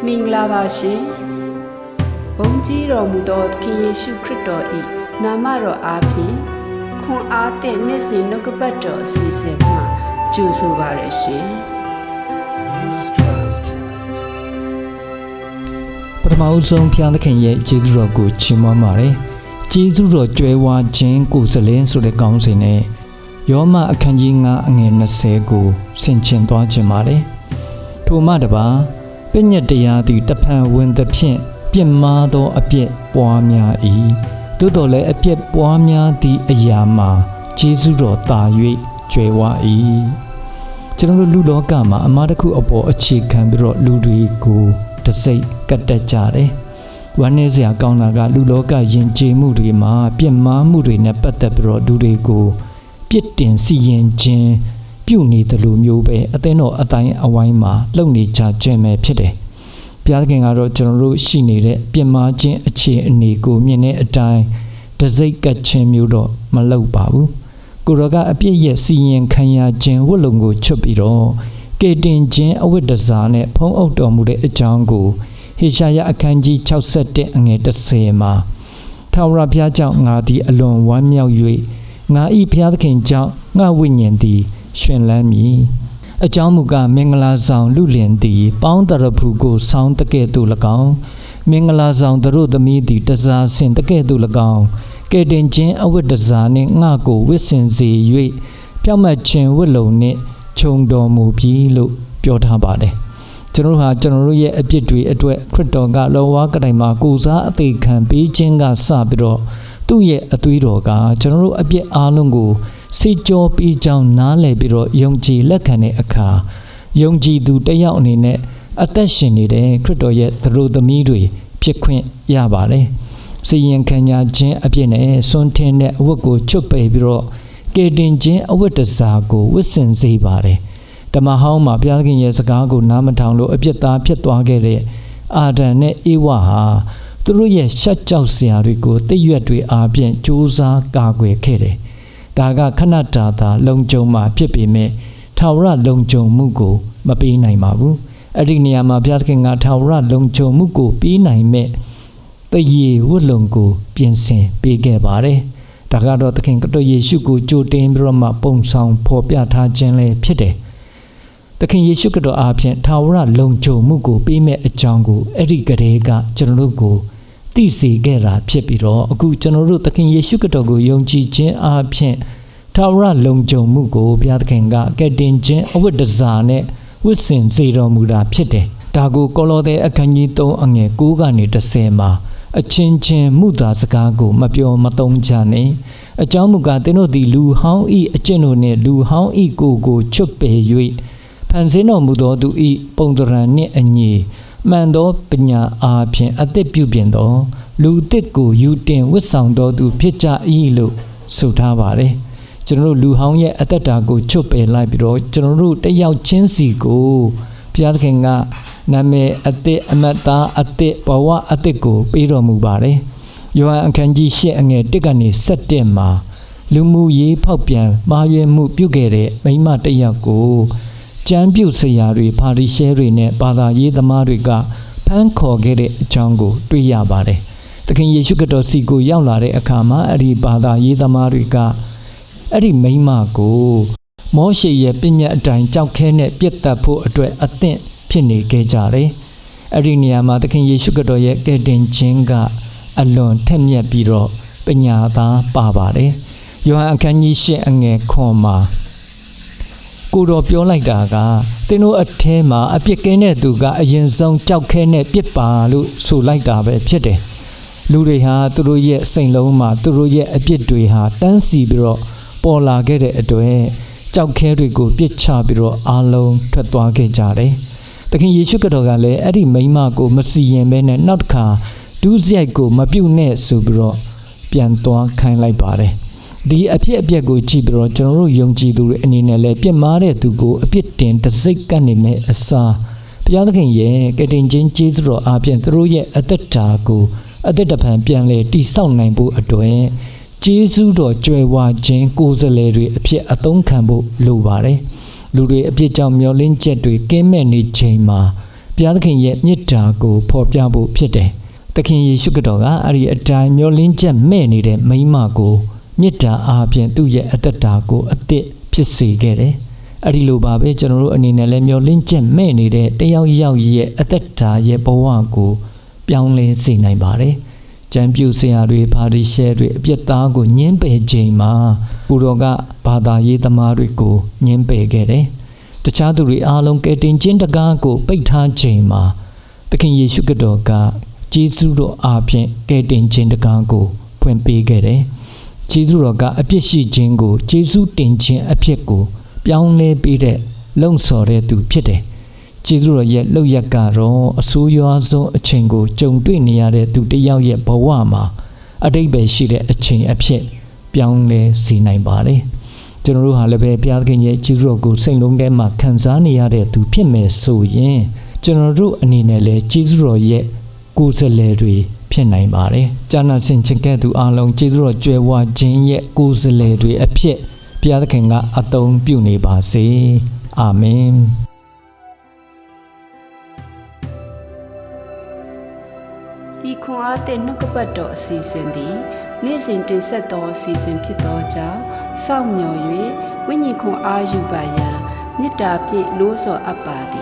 မင်္ဂလာပါရှင်ဘုန်းကြီးတော်မူသောသခင်ယေရှုခရစ်တော်၏နာမတော်အားဖြင့်ခွန်အားသည့်နေ့စဉ်နှုတ်ကပတ်တော်အစီအစဉ်မှာကြိုဆိုပါရရှင်ပထမဆုံးဖျားသခင်ရဲ့ကျေးဇူးတော်ကိုချီးမွမ်းပါတယ်ကျေးဇူးတော်ကြွယ်ဝခြင်းကိုယ်စလင်းဆိုတဲ့ကောင်းစဉ်နဲ့ယောမအခန်းကြီး9အငယ်20ကိုဆင်ခြင်သွားခြင်းပါတယ်ထိုမှတပါပညတ်တရားသည်တဖန်ဝင်သဖြင့်ပြစ်မှားသောအပြစ်ပွားများ၏သို့တော်လည်းအပြစ်ပွားများသည့်အရာမှာကျေးဇူးတော်သာ၍ကြွယ်ဝ၏ကျွန်တော်တို့လူလောကမှာအမှားတစ်ခုအပေါ်အခြေခံပြီးတော့လူတွေကိုတစိတ်ကတ်တက်ကြတယ်ဝမ်းနည်းစရာကောင်းတာကလူလောကယဉ်ကျေးမှုတွေမှာပြစ်မှားမှုတွေနဲ့ပတ်သက်ပြီးတော့လူတွေကိုပြစ်တင်စီရင်ခြင်းပြုနေတယ်လို့မျိုးပဲအသင်းတော်အတိုင်းအဝိုင်းမှာလုပ်နေကြခြင်းပဲဖြစ်တယ်ဘုရားသခင်ကတော့ကျွန်တော်တို့ရှိနေတဲ့ပြစ်မှားခြင်းအခြေအနေကိုမြင်တဲ့အတိုင်းတစိတ်ကတ်ခြင်းမျိုးတော့မလုပ်ပါဘူးကိုရောကအပြစ်ရဲ့စီရင်ခံရခြင်းဝတ်လုံကိုချွတ်ပြီးတော့ကေတင်ခြင်းအဝတ်တစားနဲ့ဖုံးအုပ်တော်မူတဲ့အကြောင်းကိုဟေရှာယအခန်းကြီး61အငယ်10မှာထာဝရဘုရားကြောင့်ငါသည်အလွန်ဝမ်းမြောက်၍ငါ၏ဘုရားသခင်ကြောင့်ငါဝိညာဉ်သည်ရှင်လန်းမည်အကြောင်းမူကားမင်္ဂလာဆောင်လူလင်သည်ပေါင်းတရဖူကိုဆောင်းတကဲ့သို့၎င်းမင်္ဂလာဆောင်တို့သမီးသည်တစားဆင်တကဲ့သို့၎င်းကဲတင်ခြင်းအဝတ်တစားနှင့်ငါကိုဝစ်စင်စေ၍ပြောင်းမတ်ခြင်းဝတ်လုံနှင့်ခြုံတော်မူပြီလို့ပြောထားပါတယ်ကျွန်တော်တို့ရဲ့အပြစ်တွေအတွက်ခရစ်တော်ကလောဝါကတိုင်မှာကိုစားအသေးခံပေးခြင်းကစပြီးတော့သူ့ရဲ့အသွေးတော်ကကျွန်တော်တို့အပြစ်အားလုံးကိုစိတ်ကြောပြီးကြောင်းနားလည်ပြီးတော့ယုံကြည်လက်ခံတဲ့အခါယုံကြည်သူတစ်ယောက်အနေနဲ့အသက်ရှင်နေတဲ့ခရစ်တော်ရဲ့သတို့သမီးတွေဖြစ်ခွင့်ရပါတယ်စီရင်ခံရခြင်းအပြစ်နဲ့ဆွန်းထင်းတဲ့အဝတ်ကိုချွတ်ပယ်ပြီးတော့ကေတင်ခြင်းအဝတ်တစားကိုဝတ်ဆင်စေပါတယ်ဓမ္မဟောင်းမှာဘုရားသခင်ရဲ့စကားကိုနားမထောင်လို့အပြစ်သားဖြစ်သွားခဲ့တဲ့အာဒံနဲ့ဧဝဟာသူတို့ရဲ့ရှက်ကြောက်စရာတွေကိုတိတ်ရွက်တွေအားဖြင့်ကြိုးစားကာကွယ်ခဲ့တယ်ဒါကခဏတာသာလုံခြုံမှဖြစ်ပေမဲ့ထာဝရလုံခြုံမှုကိုမပေးနိုင်ပါဘူးအဲ့ဒီနေရာမှာဘုရားသခင်ကထာဝရလုံခြုံမှုကိုပေးနိုင်မဲ့တရေဝတ်လုံကိုပြင်ဆင်ပေးခဲ့ပါတယ်ဒါကတော့သခင်ကတော်ယေရှုကိုကြိုတင်ပြီးတော့မှပုံဆောင်ဖော်ပြထားခြင်းလည်းဖြစ်တယ်သခင်ယေရှုကတော်အားဖြင့်ထာဝရလုံခြုံမှုကိုပေးမဲ့အကြောင်းကိုအဲ့ဒီကလေးကကျွန်တော်တို့ကိုသိစေခဲ့တာဖြစ်ပြီးတော့အခုကျွန်တော်တို့သခင်ယေရှုကတော်ကိုယုံကြည်ခြင်းအားဖြင့်ထာဝရလုံခြုံမှုကိုဘုရားသခင်ကကယ်တင်ခြင်းအဝတ်တစားနဲ့ဝတ်ဆင်စေတော်မူတာဖြစ်တယ်ဒါကိုကောလောသဲအခန်းကြီး3အငယ်9ကနေ10မှာအချင်းချင်းမှုသာစကားကိုမပြောမသုံးကြနဲ့အကြောင်းမူကားသင်တို့သည်လူဟောင်းဤအကျင့်တို့နှင့်လူဟောင်းဤကိုချွတ်ပယ်၍ဖန်ဆင်းတော်မူသောသူဤပုံသဏ္ဍာန်နှင့်အညီမှန်သောပညာအားဖြင့်အသက်ပြုပြင်သောလူသစ်ကိုယူတင်ဝတ်ဆောင်တော်သူဖြစ်ကြ၏လို့ဆိုထားပါတယ်ကျွန်တော်တို့လူဟောင်းရဲ့အသက်တာကိုချွတ်ပယ်လိုက်ပြီးတော့ကျွန်တော်တို့တယောက်ချင်းစီကိုဘုရားသခင်ကနာမည်အသက်အမတ်သားအသက်ဘဝအသက်ကိုပေးတော်မူပါတယ်ယောဟန်အခန်းကြီး8အငယ်1ကနေ7မှာလူမှုရေးဖောက်ပြန်မှားယွင်းမှုပြုခဲ့တဲ့မိန်းမတစ်ယောက်ကိုကျမ်းပြုဆရာတွေပါရီရှဲတွေနဲ့ဘာသာရေးသမားတွေကဖမ်းခေါ်ခဲ့တဲ့အကြောင်းကိုတွေ့ရပါတယ်သခင်ယေရှုခရစ်တော်စီကိုရောက်လာတဲ့အခါမှာအဲ့ဒီဘာသာရေးသမားတွေကအဲ့ဒီမိန်းမကိုမောရှေရဲ့ပညတ်အတိုင်းကြောက်ခဲနဲ့ပြစ်တက်ဖို့အတွက်အသင့်ဖြစ်နေခဲ့ကြတယ်အဲ့ဒီနေရာမှာသခင်ယေရှုခရစ်တော်ရဲ့ကယ်တင်ခြင်းကအလွန်ထက်မြက်ပြီးတော့ပညာသားပါပါတယ်ယောဟန်အခန်းကြီး8အငယ်9မှာကိုတော်ပြောလိုက်တာကသင်တို့အထဲမှာအပြစ်ကင်းတဲ့သူကအရင်ဆုံးကြောက်ခဲနဲ့ပြစ်ပါလို့ဆိုလိုက်တာပဲဖြစ်တယ်လူတွေဟာသူတို့ရဲ့စိတ်လုံးမှာသူတို့ရဲ့အပြစ်တွေဟာတန်းစီပြီးတော့ပေါ်လာခဲ့တဲ့အတွက်ကြောက်ခဲတွေကိုပြစ်ချပြီးတော့အားလုံးထွက်သွားခဲ့ကြတယ်သခင်ယေရှုခရစ်တော်ကလည်းအဲ့ဒီမိန်းမကိုမစီရင်ဘဲနဲ့နောက်တစ်ခါဒုစရိုက်ကိုမပြုတ်နဲ့ဆိုပြီးတော့ပြန်သွားခိုင်းလိုက်ပါတယ်ဒီအဖြစ်အပျက်ကိုကြည့်ပြီးတော့ကျွန်တော်တို့ယုံကြည်သူတွေအနေနဲ့လည်းပြစ်မှားတဲ့သူကိုအပြစ်တင်တစိတ်ကနေမဲ့အစားဘုရားသခင်ရဲ့ကယ်တင်ခြင်းကျေးဇူးတော်အားဖြင့်သူတို့ရဲ့အသက်တာကိုအသက်တပံပြန်လေတိဆောက်နိုင်ဖို့အတွက်ကျေးဇူးတော်ကြွယ်ဝခြင်းကိုယ်စားလှယ်တွေအဖြစ်အသုံးခံဖို့လိုပါတယ်လူတွေအပြစ်ကြောင့်မျောလင်းချက်တွေကင်းမဲ့နေချိန်မှာ ဘုရားသခင်ရဲ့မေတ္တာကိုဖော်ပြဖို့ဖြစ်တယ်သခင်ယေရှုခရစ်တော်ကအဲ့ဒီအတိုင်းမျောလင်းချက်မဲ့နေတဲ့မိန်းမကိုမေတ္တာအားဖြင့်သူ့ရဲ့အသက်တာကိုအသစ်ဖြစ်စေခဲ့တယ်အဲ့ဒီလိုပါပဲကျွန်တော်တို့အနေနဲ့လည်းမျောလင်းချက်မဲ့နေတဲ့တယောက်ယောက်ရဲ့အသက်တာရဲ့ဘဝကိုပြောင်းလဲစေနိုင်ပါတယ်ကျမ်းပြုဆရာတွေပါရီရှဲတွေအပြစ်သားကိုညှင်းပယ်ခြင်းမှာကိုတော်ကဘာသာရေးသမားတွေကိုညှင်းပယ်ခဲ့တယ်တခြားသူတွေအားလုံးကယ်တင်ခြင်းတကားကိုပိတ်ထားခြင်းမှာသခင်ယေရှုခရစ်တော်ကကျေးဇူးတော်အားဖြင့်ကယ်တင်ခြင်းတကားကိုဖွင့်ပေးခဲ့တယ်ကျေးဇူးတော်ကအပြစ်ရှိခြင်းကိုကျေးဇူးတင်ခြင်းအဖြစ်ကိုပြောင်းလဲပေးတဲ့လုံဆော်တဲ့သူဖြစ်တယ်ကျေးဇူးတော်ရဲ့လောက်ရက်ကတော့အဆိုးရွားဆုံးအချိန်ကိုကြုံတွေ့နေရတဲ့သူတစ်ယောက်ရဲ့ဘဝမှာအတိတ်ပဲရှိတဲ့အချိန်အဖြစ်ပြောင်းလဲစေနိုင်ပါတယ်ကျွန်တော်တို့ဟာလည်းပဲဘုရားသခင်ရဲ့ကျေးဇူးတော်ကိုစိတ်လုံးထဲမှာခံစားနေရတဲ့သူဖြစ်မယ်ဆိုရင်ကျွန်တော်တို့အနေနဲ့လည်းကျေးဇူးတော်ရဲ့ကိုယ်စားလှယ်တွေဖြစ်နိုင်ပါတယ်။ကျမ်းစာဆင်ခြင်ခဲ့သူအလုံးကျေးဇူးတော်ကြွယ်ဝခြင်းရဲ့ကိုယ်စားလှယ်တွေအဖြစ်ဘုရားသခင်ကအသုံးပြုနေပါစေ။အာမင်။ဤခွန်အားသည့်နှုတ်ကပတ်တော်အစီအစဉ်သည်နေ့စဉ်တင်ဆက်သောအစီအစဉ်ဖြစ်သောကြောင့်စောင့်မျှော်၍ဝိညာဉ်ခွန်အားယူပါရန်မေတ္တာဖြင့်လို့ဆော်အပ်ပါသည်